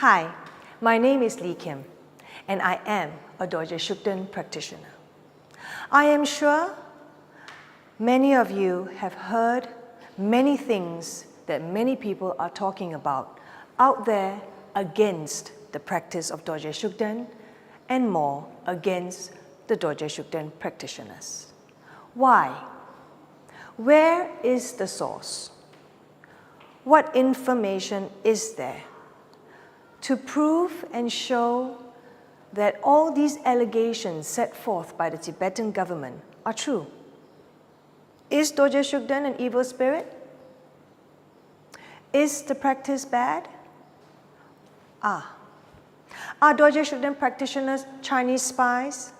Hi, my name is Lee Kim, and I am a Dorje Shugden practitioner. I am sure many of you have heard many things that many people are talking about out there against the practice of Dorje Shugden and more against the Dorje Shugden practitioners. Why? Where is the source? What information is there to prove and show that all these allegations set forth by the Tibetan government are true? Is Dorje Shugden an evil spirit? Is the practice bad? Are Dorje Shugden practitioners Chinese spies?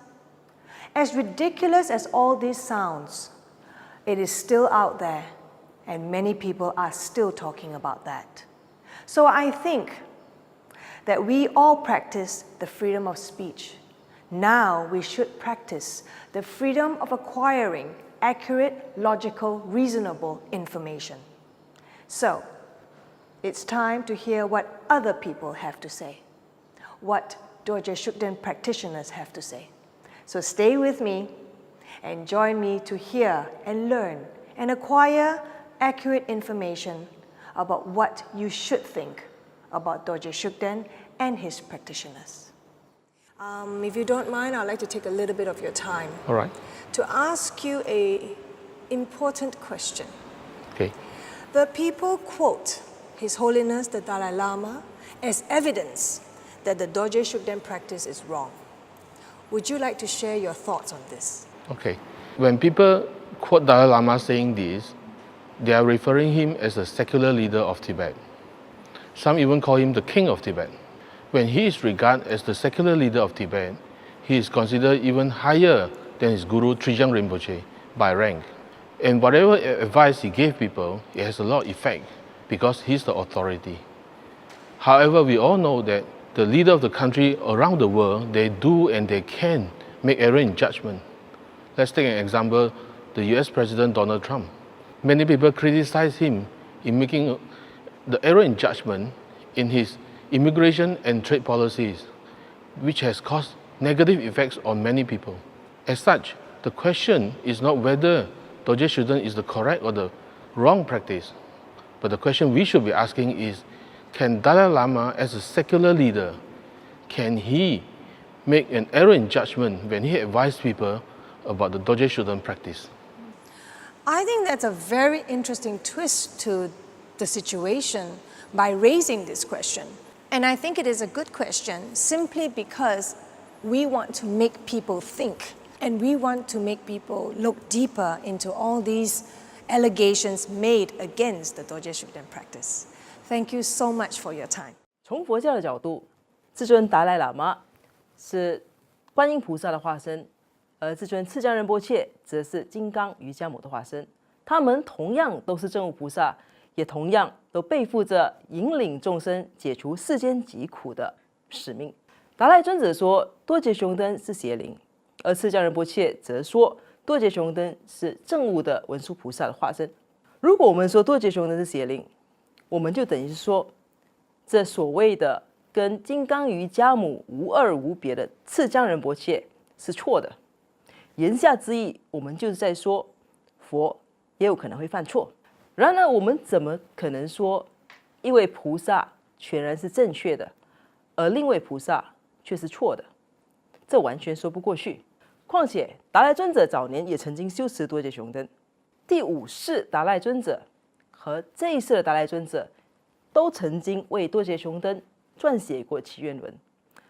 As ridiculous as all this sounds, it is still out there, and many people are still talking about that. So I think that we all practice the freedom of speech. Now we should practice the freedom of acquiring accurate, logical, reasonable information. So, it's time to hear what other people have to say, what Dorje Shugden practitioners have to say. So stay with me and join me to hear and learn and acquire accurate information about what you should think about Dorje Shugden and his practitioners. If you don't mind, I'd like to take a little bit of your time. All right. To ask you an important question. Okay. The people quote His Holiness the Dalai Lama as evidence that the Dorje Shugden practice is wrong. Would you like to share your thoughts on this? Okay. When people quote Dalai Lama saying this, they are referring him as a secular leader of Tibet. Some even call him the king of Tibet. When he is regarded as the secular leader of Tibet, he is considered even higher than his guru Trijang Rinpoche by rank. And whatever advice he gave people, it has a lot of effect because he's the authority. However, we all know that the leader of the country around the world, they do and they can make error in judgment. Let's take an example, the US President Donald Trump. Many people criticize him in making the error in judgment in his immigration and trade policies, which has caused negative effects on many people. As such, the question is not whether Dorje Shugden is the correct or the wrong practice, but the question we should be asking is, can Dalai Lama as a secular leader, can he make an error in judgment when he advises people about the Dorje Shugden practice? I think that's a very interesting twist to the situation by raising this question. And I think it is a good question simply because we want to make people think and we want to make people look deeper into all these allegations made against the Dorje Shugden practice. Thank you so much for your time. 从佛教的角度，至尊达赖喇嘛是观音菩萨的化身，而至尊赤江仁波切则是金刚瑜伽母的化身。他们同样都是证悟菩萨，也同样都背负着引领众生解除世间疾苦的使命。达赖尊者说多杰雄登是邪灵，而赤江仁波切则说多杰雄登是证悟的文殊菩萨的化身。如果我们说多杰雄登是邪灵，我们就等于是说，这所谓的跟金刚瑜伽母无二无别的赤江仁波切是错的。言下之意，我们就是在说佛也有可能会犯错。然而，我们怎么可能说一位菩萨全然是正确的，而另一位菩萨却是错的？这完全说不过去。况且，达赖尊者早年也曾经修持多杰雄登，第5世达赖尊者和这一世的达赖尊者都曾经为多杰雄登撰写过祈愿文，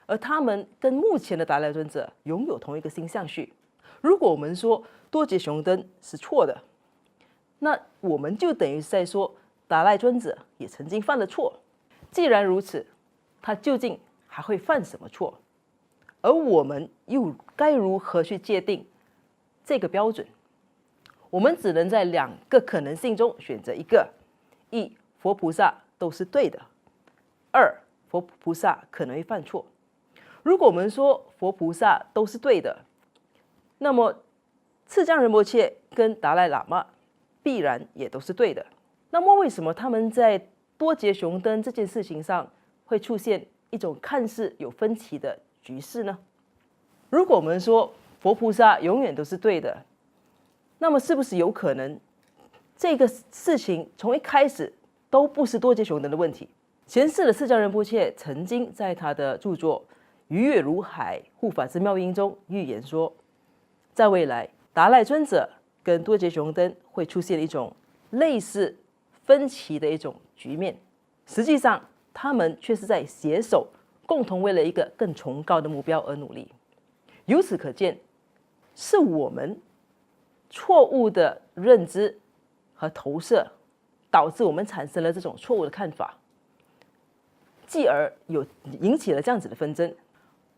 而他们跟目前的达赖尊者拥有同一个心相续。如果我们说多杰雄登是错的，那我们就等于是在说达赖尊者也曾经犯了错。既然如此，他究竟还会犯什么错？而我们又该如何去界定这个标准？我们只能在2个可能性中选择一个：一，佛菩萨都是对的；二，佛菩萨可能会犯错。如果我们说佛菩萨都是对的，那么赤江仁波切跟达赖喇嘛必然也都是对的。那么为什么他们在多杰雄登这件事情上会出现一种看似有分歧的局势呢？如果我们说佛菩萨永远都是对的，那么是不是有可能这个事情从一开始都不是多杰雄登的问题？前世的释迦仁波切曾经在他的著作《鱼跃如海护法之妙音》中预言说，在未来达赖尊者跟多杰雄登会出现一种类似分歧的一种局面，实际上他们却是在携手共同为了一个更崇高的目标而努力。由此可见，是我们错误的认知和投射导致我们产生了这种错误的看法，继而引起了这样子的纷争。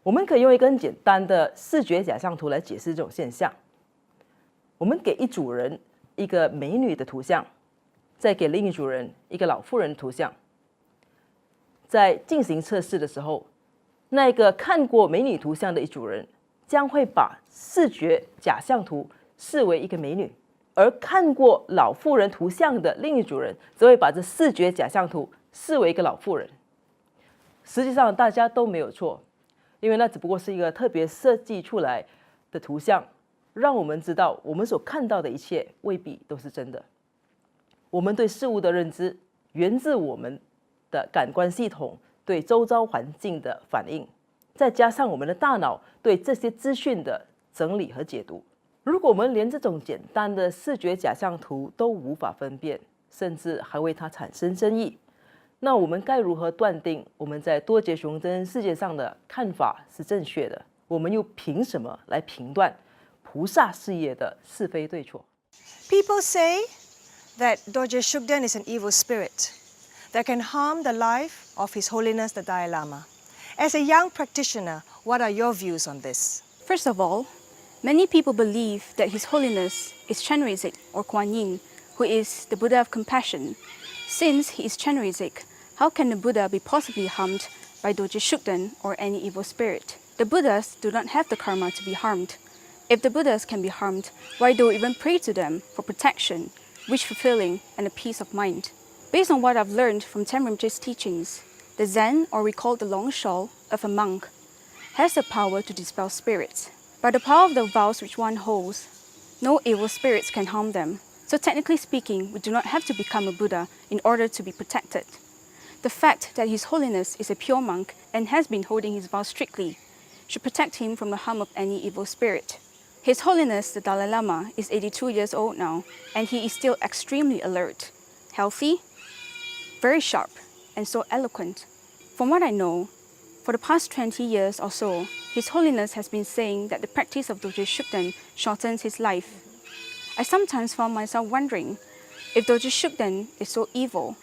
我们可以用一个很简单的视觉假象图来解释这种现象。我们给一组人一个美女的图像，再给另一组人一个老妇人的图像。在进行测试的时候，那个看过美女图像的一组人将会把视觉假象图视为一个美女，而看过老妇人图像的另一组人则会把这视觉假象图视为一个老妇人。实际上大家都没有错，因为那只不过是一个特别设计出来的图像，让我们知道我们所看到的一切未必都是真的。我们对事物的认知源自我们的感官系统对周遭环境的反应，再加上我们的大脑对这些资讯的整理和解读。如果我们连这种简单的视觉假象图都无法分辨，甚至还为它产生争议，那我们该如何断定我们在多杰雄登世界上的看法是正确的？我们又凭什么来评断菩萨事业的是非对错？ People say that Dorje Shugden is an evil spirit that can harm the life of His Holiness the Dalai Lama. As a young practitioner, what are your views on this? First of all, many people believe that His Holiness is Chenrezig or Kuan Yin, who is the Buddha of compassion. Since he is Chenrezig, how can the Buddha be possibly harmed by Dorje Shugden or any evil spirit? The Buddhas do not have the karma to be harmed. If the Buddhas can be harmed, why do we even pray to them for protection, wish fulfilling, and a peace of mind? Based on what I've learned from Tsem Rinpoche's teachings, the Zen, or we call the long shawl, of a monk, has the power to dispel spirits. By the power of the vows which one holds, no evil spirits can harm them. So technically speaking, we do not have to become a Buddha in order to be protected. The fact that His Holiness is a pure monk and has been holding his vows strictly should protect him from the harm of any evil spirit. His Holiness the Dalai Lama is 82 years old now, and he is still extremely alert, healthy, very sharp, and so eloquent. From what I know, for the past 20 years or so, His Holiness has been saying that the practice of Dorje Shugden shortens his life. I sometimes found myself wondering, if Dorje Shugden is so evil,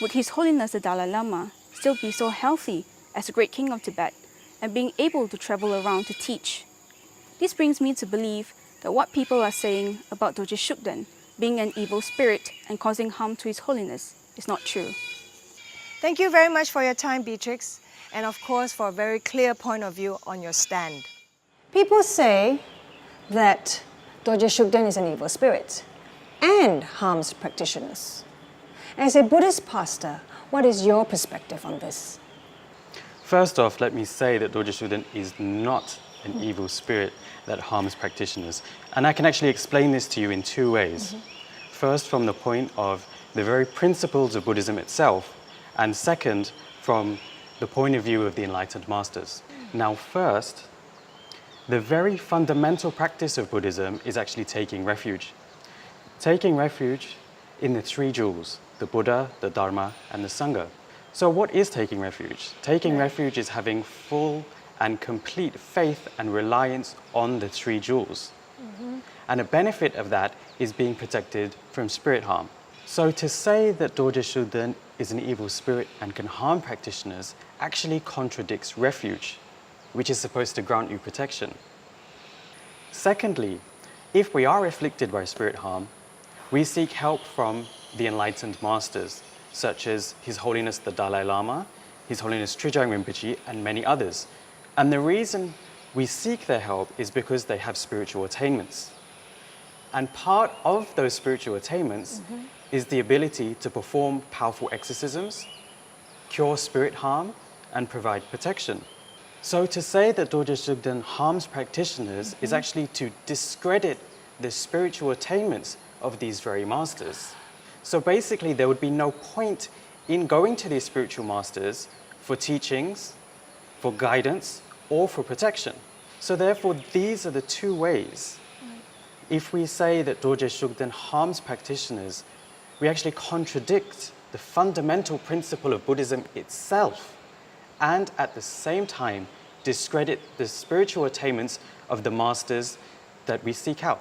would His Holiness the Dalai Lama still be so healthy as the great king of Tibet and being able to travel around to teach? This brings me to believe that what people are saying about Dorje Shugden being an evil spirit and causing harm to His Holiness is not true. Thank you very much for your time, Beatrix, and of course for a very clear point of view on your stand. People say that Dorje Shugden is an evil spirit and harms practitioners. As a Buddhist pastor, what is your perspective on this? First off, let me say that Dorje Shugden is not an evil spirit that harms practitioners. And I can actually explain this to you in two ways. First, from the point of the very principles of Buddhism itself, and second, from the point of view of the enlightened masters. Now, first, the very fundamental practice of Buddhism is actually taking refuge. Taking refuge in the three jewels, the Buddha, the Dharma, and the Sangha. So what is taking refuge? Taking refuge is having full and complete faith and reliance on the three jewels. And a benefit of that is being protected from spirit harm. So to say that Dorje Shugden is an evil spirit and can harm practitioners actually contradicts refuge, which is supposed to grant you protection. Secondly, if we are afflicted by spirit harm, we seek help from the enlightened masters, such as His Holiness the Dalai Lama, His Holiness Trijang Rinpoche, and many others. And the reason we seek their help is because they have spiritual attainments. And part of those spiritual attainments is the ability to perform powerful exorcisms, cure spirit harm, and provide protection. So to say that Dorje Shugden harms practitioners is actually to discredit the spiritual attainments of these very masters. So basically there would be no point in going to these spiritual masters for teachings, for guidance, or for protection. So therefore these are the two ways. If we say that Dorje Shugden harms practitioners, we actually contradict the fundamental principle of Buddhism itself, and at the same time discredit the spiritual attainments of the masters that we seek out.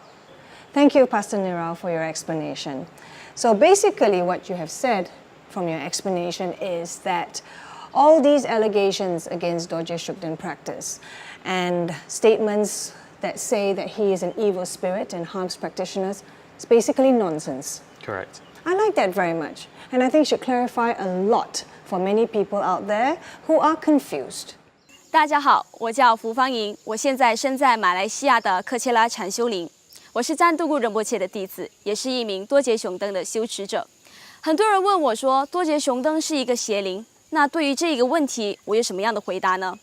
Thank you, Pastor Nirao, for your explanation. So basically what you have said from your explanation is that all these allegations against Dorje Shugden practice and statements that say that he is an evil spirit and harms practitioners is basically nonsense. Correct. I like that very much, and I think it should clarify a lot for many people out there who are confused. 大家好，我叫福芳莹，我现在身在马来西亚的科切拉禅修林。我是赞杜固仁波切的弟子，也是一名多杰雄登的修持者。很多人问我说，多杰雄登是一个邪灵，那对于这个问题，我有什么样的回答呢？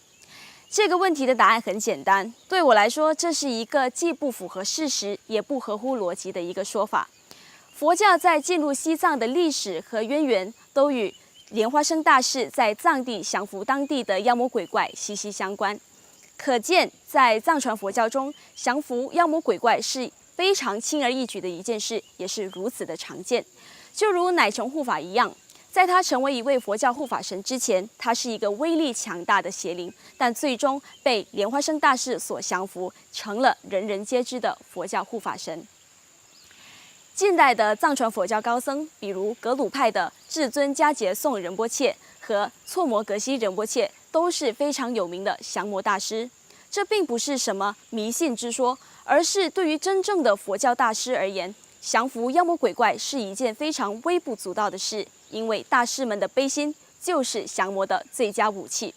这个问题的答案很简单，对我来说，这是一个既不符合事实，也不合乎逻辑的一个说法。佛教在进入西藏的历史和渊源，都与莲花生大士在藏地降服当地的妖魔鬼怪息息相关。可见，在藏传佛教中，降服妖魔鬼怪是非常轻而易举的一件事，也是如此的常见。就如乃琼护法一样，在他成为一位佛教护法神之前，他是一个威力强大的邪灵，但最终被莲花生大士所降服，成了人人皆知的佛教护法神。近代的藏传佛教高僧，比如格鲁派的至尊迦杰颂仁波切和措摩格西仁波切，都是非常有名的降魔大师。这并不是什么迷信之说，而是对于真正的佛教大师而言，降服妖魔鬼怪是一件非常微不足道的事，因为大师们的悲心就是降魔的最佳武器。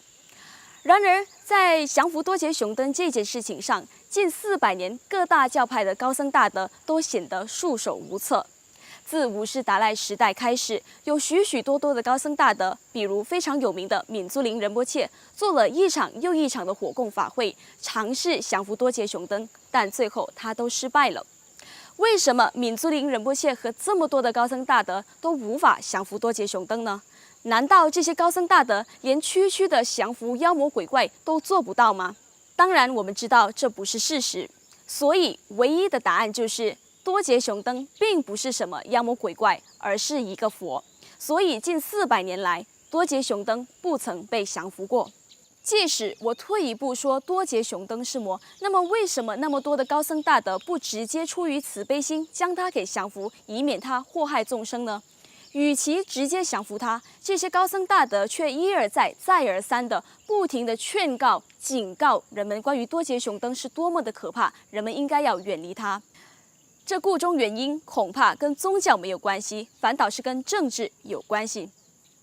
然而，在降服多杰雄登这件事情上，近400年各大教派的高僧大德都显得束手无策。自五世达赖时代开始，有许许多多的高僧大德，比如非常有名的敏珠林仁波切，做了一场又一场的火供法会，尝试降服多杰雄登，但最后他都失败了。为什么敏珠林仁波切和这么多的高僧大德都无法降服多杰雄登呢？难道这些高僧大德连区区的降服妖魔鬼怪都做不到吗？当然，我们知道这不是事实，所以唯一的答案就是多杰雄登并不是什么妖魔鬼怪，而是一个佛。所以近400年来，多杰雄登不曾被降服过。即使我退一步说多杰雄登是魔，那么为什么那么多的高僧大德不直接出于慈悲心将他给降服，以免他祸害众生呢？与其直接降服他，这些高僧大德却一而再、再而三的不停的劝告、警告人们关于多杰雄登是多么的可怕，人们应该要远离他。这故中原因恐怕跟宗教没有关系，反倒是跟政治有关系。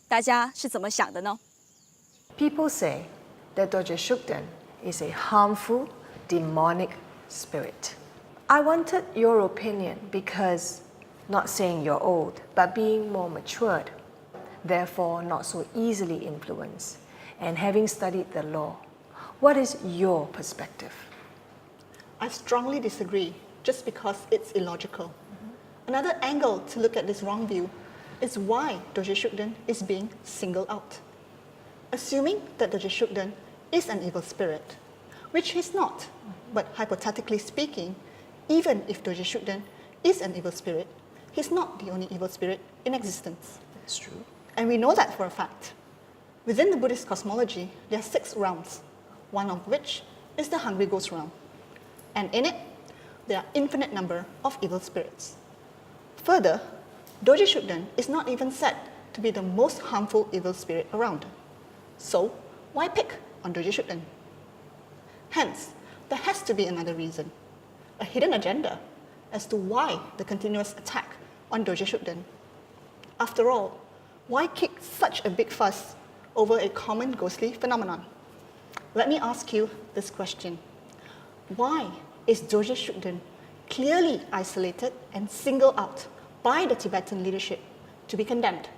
大家是怎么想的呢？ People say that Dorje Shugden is a harmful, demonic spirit. I wanted your opinion because, not saying you're old, but being more matured, therefore not so easily influenced, and having studied the law, what is your perspective? I strongly disagree, just because it's illogical. Another angle to look at this wrong view is why Dorje Shugden is being singled out. Assuming that Dorje Shugden is an evil spirit, which he's not, but hypothetically speaking, even if Dorje Shugden is an evil spirit, he's not the only evil spirit in existence. That's true. And we know that for a fact. Within the Buddhist cosmology, there are 6 realms, one of which is the hungry ghost realm. And in it, there are infinite number of evil spirits. Further, Dorje Shugden is not even said to be the most harmful evil spirit around. So, why pick on Dorje Shugden? Hence, there has to be another reason, a hidden agenda as to why the continuous attack on Dorje Shugden. After all, why kick such a big fuss over a common ghostly phenomenon? Let me ask you this question. Why is Dorje Shugden clearly isolated and singled out by the Tibetan leadership to be condemned?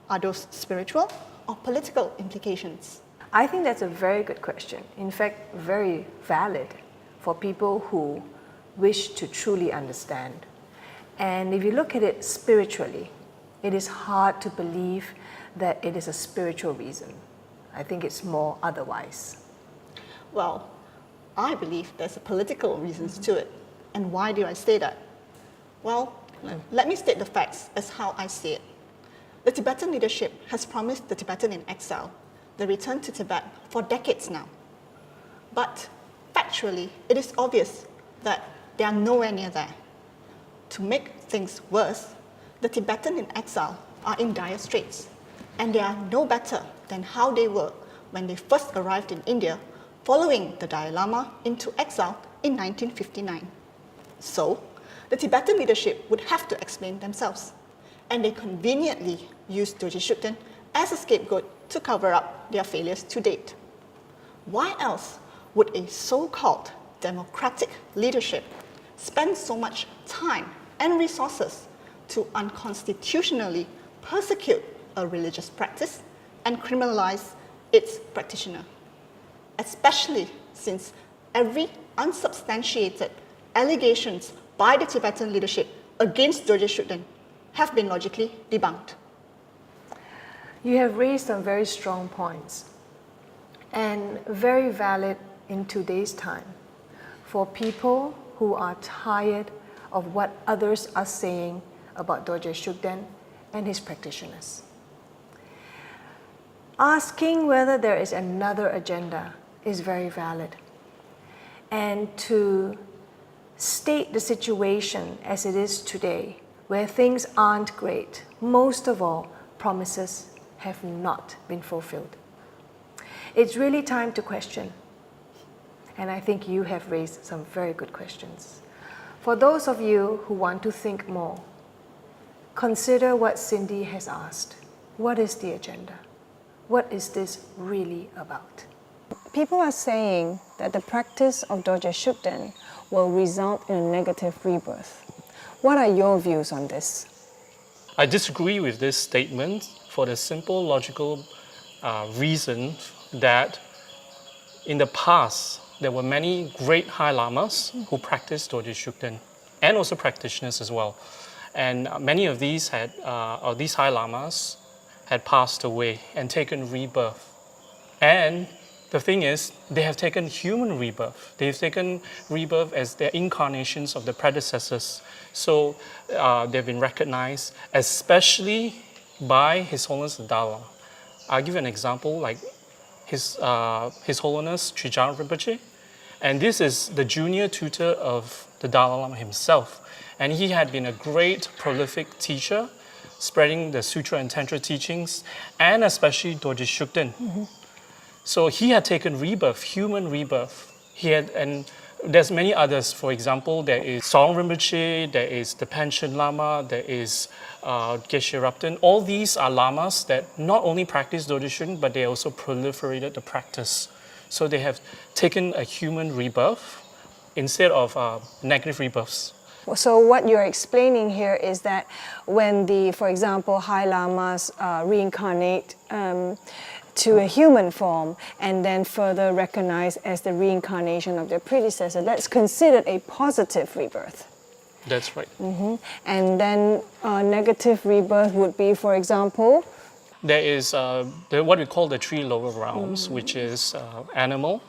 Are those spiritual or political implications? I think that's a very good question. In fact, very valid for people who wish to truly understand. And if you look at it spiritually, it is hard to believe that it is a spiritual reason. I think it's more otherwise. Well, I believe there's a political reasons to it. And why do I say that? Well, let me state the facts as how I see it. The Tibetan leadership has promised the Tibetan in exile the return to Tibet for decades now. But factually, it is obvious that they are nowhere near there. To make things worse, the Tibetan in exile are in dire straits, and they are no better than how they were when they first arrived in India following the Dalai Lama into exile in 1959. So, the Tibetan leadership would have to explain themselves, and they conveniently used Dorje Shugden as a scapegoat to cover up their failures to date. Why else would a so-called democratic leadership spend so much time and resources to unconstitutionally persecute a religious practice and criminalize its practitioner? Especially since every unsubstantiated allegations by the Tibetan leadership against Dorje Shugden have been logically debunked. You have raised some very strong points and very valid in today's time for people who are tired of what others are saying about Dorje Shugden and his practitioners. Asking whether there is another agenda is very valid. And to state the situation as it is today, where things aren't great, most of all, promises have not been fulfilled. It's really time to question. And I think you have raised some very good questions. For those of you who want to think more, consider what Cindy has asked. What is the agenda? What is this really about? People are saying that the practice of Dorje Shugden will result in a negative rebirth. What are your views on this? I disagree with this statement for the simple logical reason that in the past there were many great High Lamas who practiced Dorje Shugden and also practitioners as well. And many of these these High Lamas had passed away and taken rebirth. And the thing is, they have taken human rebirth. They've taken rebirth as their incarnations of the predecessors. So they've been recognized, especially by His Holiness the Dalai Lama. I'll give an example, like His Holiness Trijang Rinpoche. And this is the junior tutor of the Dalai Lama himself. And he had been a great prolific teacher, spreading the Sutra and Tantra teachings, and especially Dorje Shugden. So he had taken rebirth, human rebirth. And there's many others. For example, there is Song Rinpoche, there is the Panchen Lama, there is Geshe Rabten. All these are lamas that not only practice Dorje Shugden, but they also proliferated the practice. So they have taken a human rebirth instead of negative rebirths. So what you're explaining here is that when for example, High Lamas reincarnate to a human form and then further recognized as the reincarnation of their predecessor, that's considered a positive rebirth. That's right. And then negative rebirth would be, for example? There is what we call the three lower realms, which is animal,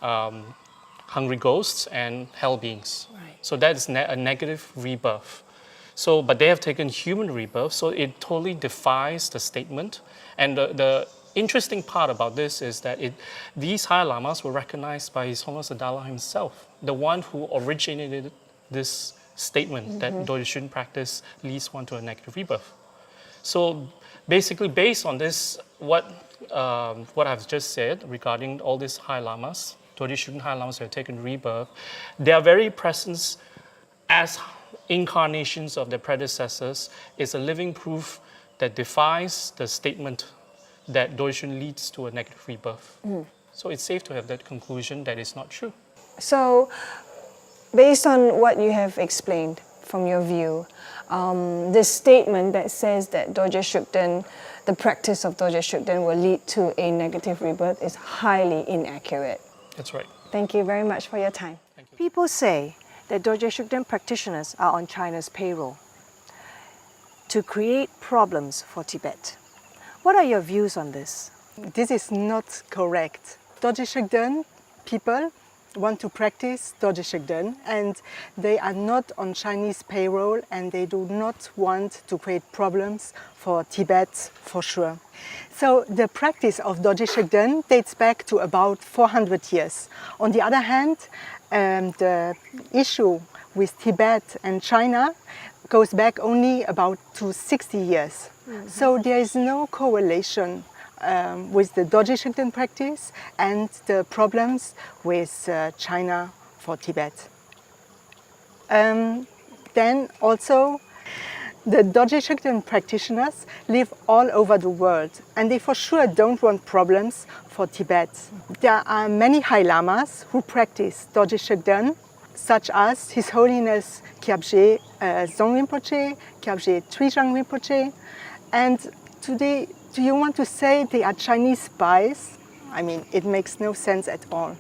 hungry ghosts, and hell beings. Right. So that is a negative rebirth. So, but they have taken human rebirth, so it totally defies the statement. And the interesting part about this is that these High Lamas were recognized by His Holiness the Dalai Lama himself, the one who originated this statement that Dorje Shugden practice leads one to a negative rebirth. So basically, based on this, what I've just said regarding all these High Lamas, Dorje Shugden High Lamas who have taken rebirth, their very presence as incarnations of their predecessors is a living proof that defies the statement that Dorje Shugden leads to a negative rebirth. So it's safe to have that conclusion that it's not true. So, based on what you have explained, from your view, this statement that says that Dorje Shugden, the practice of Dorje Shugden will lead to a negative rebirth is highly inaccurate. That's right. Thank you very much for your time. People say that Dorje Shugden practitioners are on China's payroll to create problems for Tibet. What are your views on this? This is not correct. Dorje Shugden people want to practice Dorje Shugden, and they are not on Chinese payroll, and they do not want to create problems for Tibet for sure. So the practice of Dorje Shugden dates back to about 400 years. On the other hand, the issue with Tibet and China goes back only about to 60 years. So there is no correlation with the Dorje Shugden practice and the problems with China for Tibet. Then also, the Dorje Shugden practitioners live all over the world, and they for sure don't want problems for Tibet. There are many High Lamas who practice Dorje Shugden, such as His Holiness Kyabje Dzong Rinpoche, Kyabje Trijang Rinpoche, and today, do you want to say they are Chinese spies? I mean, it makes no sense at all.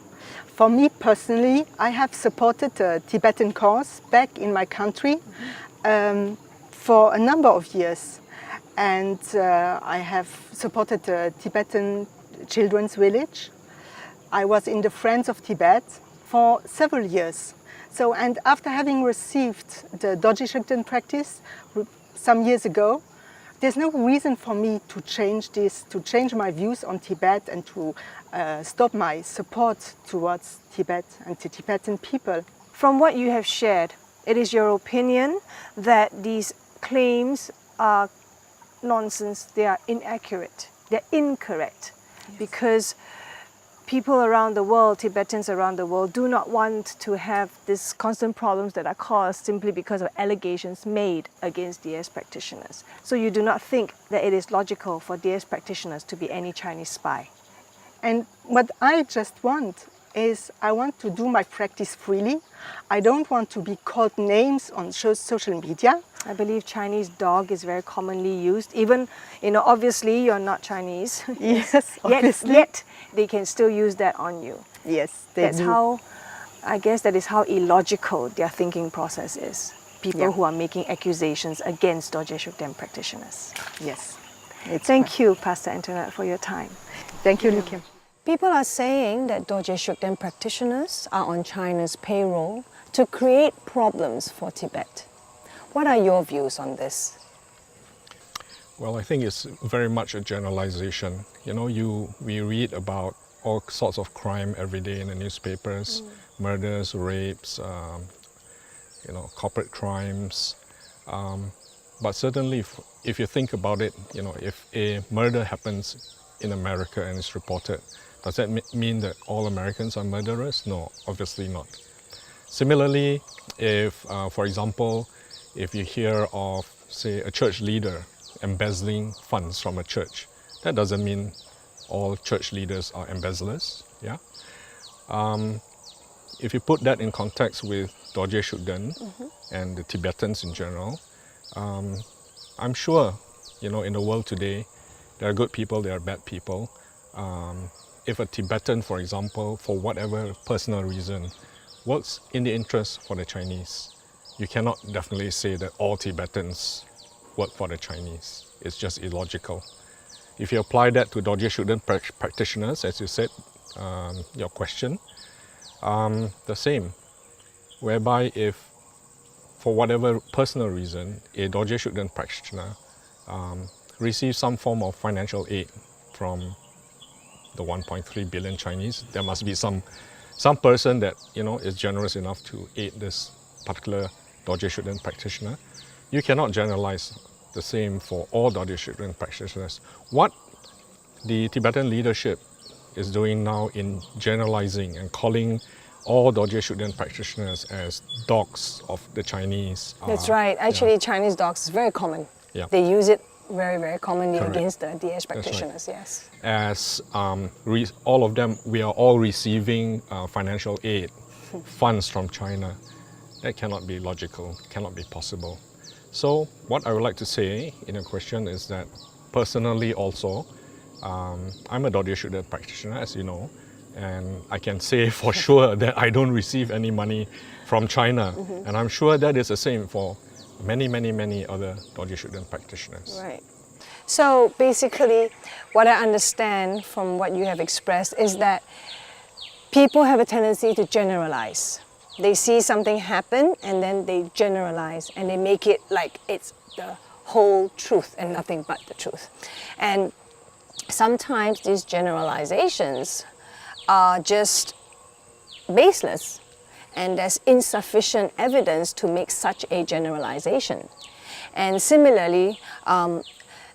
For me personally, I have supported the Tibetan cause back in my country for a number of years. And I have supported the Tibetan Children's Village. I was in the Friends of Tibet for several years. So, and after having received the Dorje Shugden practice some years ago, there's no reason for me to change this, to change my views on Tibet and to stop my support towards Tibet and the Tibetan people. From what you have shared, it is your opinion that these claims are nonsense, they are inaccurate, they're incorrect, because people around the world, Tibetans around the world, do not want to have these constant problems that are caused simply because of allegations made against DS practitioners. So you do not think that it is logical for DS practitioners to be any Chinese spy? And what I just want is I want to do my practice freely. I don't want to be called names on social media. I believe Chinese dog is very commonly used. Even, obviously you're not Chinese. Yes, obviously. Yet they can still use that on you. Yes, they That's do. how, I guess that is how illogical their thinking process is. People who are making accusations against Dorje Shugden practitioners. Yes. Thank you, Pastor Antoinette, for your time. Thank you, Likim. People are saying that Dorje Shugden practitioners are on China's payroll to create problems for Tibet. What are your views on this? Well, I think it's very much a generalization. We read about all sorts of crime every day in the newspapers, murders, rapes, corporate crimes. But certainly, if you think about it, if a murder happens in America and is reported, does that mean that all Americans are murderers? No, obviously not. Similarly, if, for example, if you hear of, say, a church leader embezzling funds from a church, that doesn't mean all church leaders are embezzlers. Yeah. If you put that in context with Dorje Shugden and the Tibetans in general, I'm sure, in the world today, there are good people, there are bad people. If a Tibetan, for example, for whatever personal reason, works in the interest for the Chinese, you cannot definitely say that all Tibetans work for the Chinese. It's just illogical. If you apply that to Dorje Shugden practitioners, as you said, your question, the same. Whereby if, for whatever personal reason, a Dorje Shugden practitioner receives some form of financial aid from the 1.3 billion Chinese, there must be some person that is generous enough to aid this particular Dorje Shugden practitioner. You cannot generalize the same for all Dorje Shugden practitioners. What the Tibetan leadership is doing now in generalizing and calling all Dorje Shugden practitioners as dogs of the Chinese. That's right. Actually, Chinese dogs is very common. Yeah. They use it very, very commonly Correct. against the DS right. practitioners, yes. As all of them, we are all receiving financial aid, funds from China. That cannot be logical, cannot be possible. So what I would like to say in a question is that personally also, I'm a Dorje Shugden practitioner, as you know, and I can say for sure that I don't receive any money from China. And I'm sure that is the same for many, many, many other Dorje Shugden practitioners. Right. So basically, what I understand from what you have expressed is that people have a tendency to generalize. They see something happen and then they generalize and they make it like it's the whole truth and nothing but the truth. And sometimes these generalizations are just baseless and there's insufficient evidence to make such a generalization. And similarly,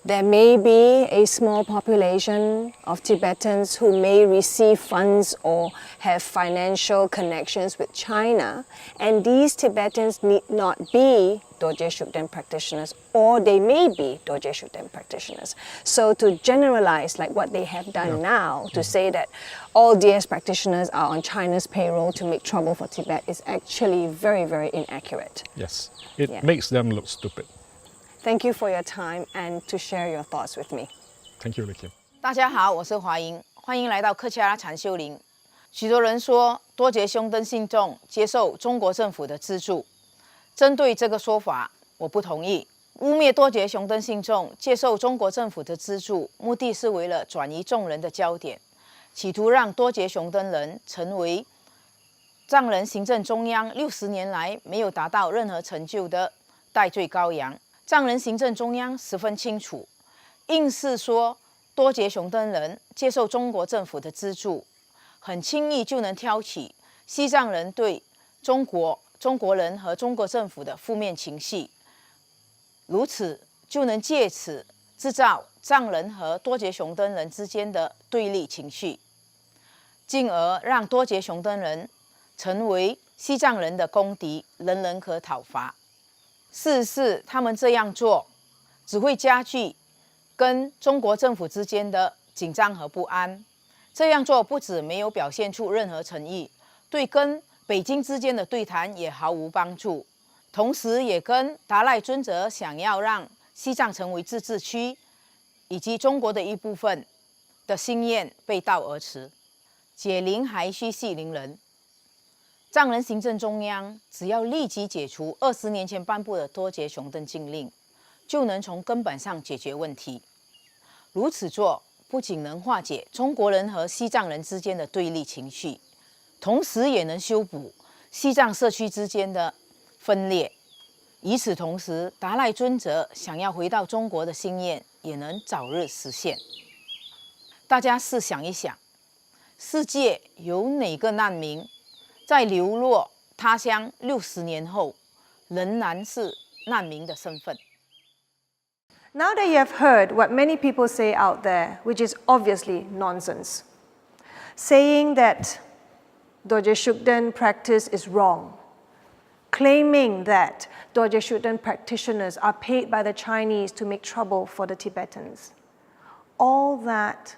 there may be a small population of Tibetans who may receive funds or have financial connections with China, and these Tibetans need not be Dorje Shugden practitioners, or they may be Dorje Shugden practitioners. So to generalize like what they have done now, to say that all DS practitioners are on China's payroll to make trouble for Tibet is actually very, very inaccurate. Yes, it makes them look stupid. Thank you for your time and to share your thoughts with me. Thank you, Ricky. 大家好，我是华英，欢迎来到克恰拉禅修林。许多人说多杰兄登信众接受中国政府的资助，针对这个说法，我不同意。污蔑多杰兄登信众接受中国政府的资助，目的是为了转移众人的焦点，企图让多杰兄登人成为藏人行政中央60年来没有达到任何成就的代罪羔羊。藏人行政中央十分清楚，硬是说多杰雄登人接受中国政府的资助，很轻易就能挑起西藏人对中国人和中国政府的负面情绪，如此就能借此制造藏人和多杰雄登人之间的对立情绪，进而让多杰雄登人成为西藏人的公敌，人人可讨伐。事实是，他们这样做只会加剧跟中国政府之间的紧张和不安。这样做不止没有表现出任何诚意，对跟北京之间的对谈也毫无帮助，同时也跟达赖尊者想要让西藏成为自治区以及中国的一部分的心愿背道而驰。解铃还须系铃人。藏人行政中央只要立即解除20年前颁布的多杰雄登禁令，就能从根本上解决问题。如此做不仅能化解中国人和西藏人之间的对立情绪，同时也能修补西藏社区之间的分裂。与此同时，达赖尊者想要回到中国的心愿也能早日实现。大家试想一想，世界有哪个难民在流落他乡60年后，仍然是难民的身份。 Now that you have heard what many people say out there, which is obviously nonsense, saying that Dorje Shugden practice is wrong, claiming that Dorje Shugden practitioners are paid by the Chinese to make trouble for the Tibetans, all that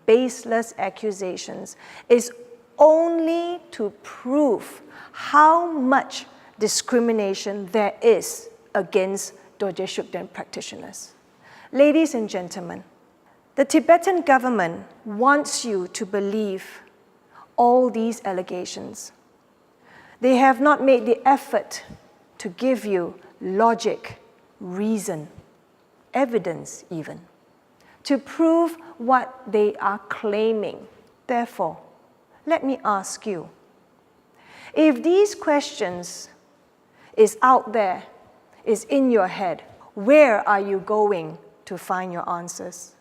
baseless accusations is only to prove how much discrimination there is against Dorje Shugden practitioners. Ladies and gentlemen, the Tibetan government wants you to believe all these allegations. They have not made the effort to give you logic, reason, evidence even, to prove what they are claiming. Therefore, let me ask you, if these questions is out there, is in your head, where are you going to find your answers?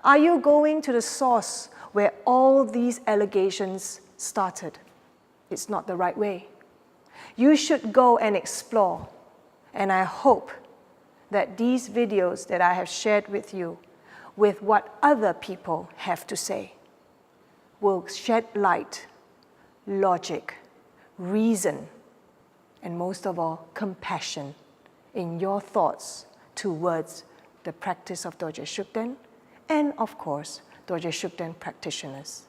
Are you going to the source where all these allegations started? It's not the right way. You should go and explore, and I hope that these videos that I have shared with you, with what other people have to say, will shed light, logic, reason, and most of all, compassion in your thoughts towards the practice of Dorje Shugden and, of course, Dorje Shugden practitioners.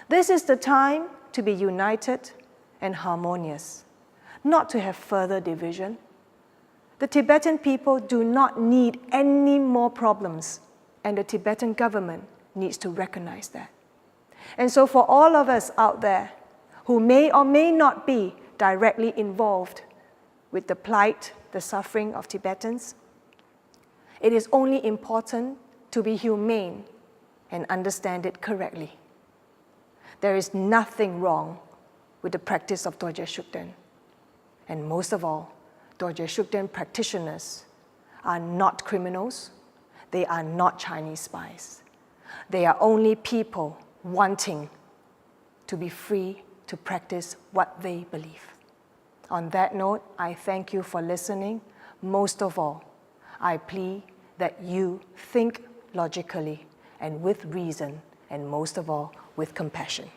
This is the time to be united and harmonious. not to have further division. The Tibetan people do not need any more problems, and the Tibetan government needs to recognize that. And so for all of us out there who may or may not be directly involved with the plight, the suffering of Tibetans, it is only important to be humane and understand it correctly. There is nothing wrong with the practice of Dorje Shugden. And most of all, Dorje Shugden practitioners are not criminals. They are not Chinese spies. They are only people wanting to be free to practice what they believe. On that note, I thank you for listening. Most of all, I plead that you think logically and with reason, and most of all, with compassion.